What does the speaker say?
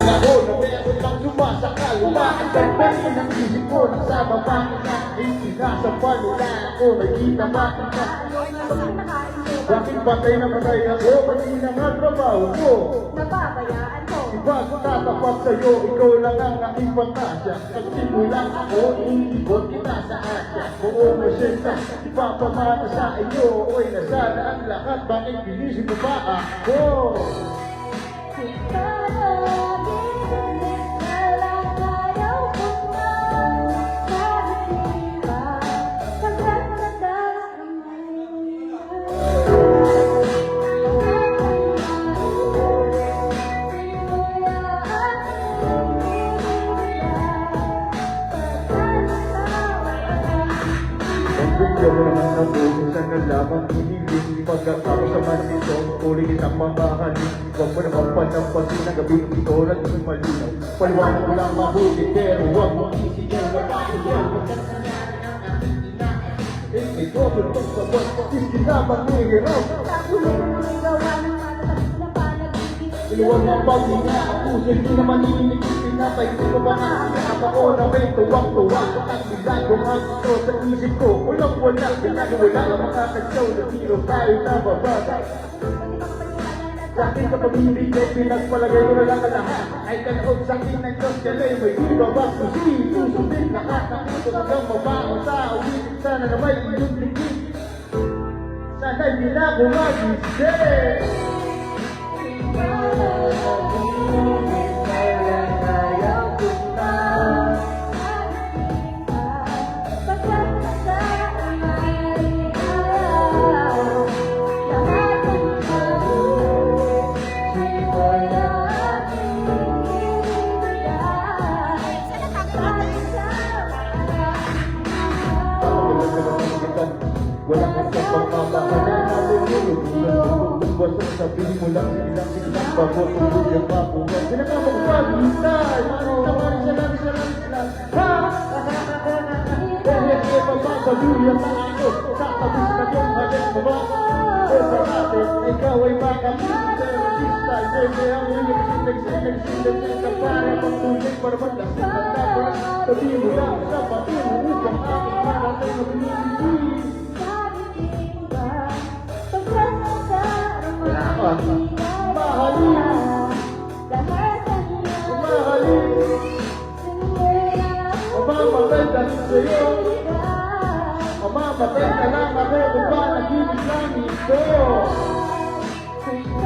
ako na meron lang sumasakal. Umaandar pa rin ang isip ko. Nagsama pa kinain, sinasamba nila ako. Nakita pa kita. Bakit patay na patay ako? Pati na nga trabaho ko. Napabayaan ko. Diba tatapat sa'yo, ikaw lang ang aking pantasya. Pagsimulang ako, iikot kita sa Asya. Buong masenta, ipapamana sa iyo. Oy, nasana ang lahat, bakit pinisin mo pa ako? Bigyan mo naman ang buhay sa nalaman hiniling. Pagkatapos naman nito, tuloy kitang mamahalin. Huwag mo naman panampasin na gabi ng ito na di malinaw. Paliwanag mo lang mabuti, pero huwag mo isipin na kaya. Ito, ito, sa buwan, hindi na manghihirap. Tapuloy na may gawa ng matatapos na panaginip. Iwan mo pag hindi ako, hindi na maninig. Pinatay ko ba nga, kaya ako na may tuwang-tuwa. At bigagong ang ito sa isip ko. Walang-wala, ginagawa lang makakasyaw na tiro tayo na babata. Sa akin sa pamimigay, pinagpalagay ko na lang ang lahat. Ay kanaog sa akin ng Diyos, kalay may ibabak ko si susundin lahat. Nakito hanggang mabaho sa uwitin, sana na may iyong tingin. Sana hindi na ako mag-isip. Walang kasap pagpapakalan natin yun. Basta sabihin mo lang silang silang pagpapagod yung papungan. Sinakama ko paghintay. Naman siya lang. Ha? Dahil kayo pagpapaluyan na ako. Tatabis na yung halit mo ba? O sa natin, ikaw ay makapita. Siyempre ang ulit sinag-sinag para pagtuloy para maglasing ang dapat. Sabihin mo lang sa patin upang aking maratay na pinibigay. Mamamatay dahil sa'yo. Mamamatay na lang ako kung ba nagiging lang ito. Sa'yo.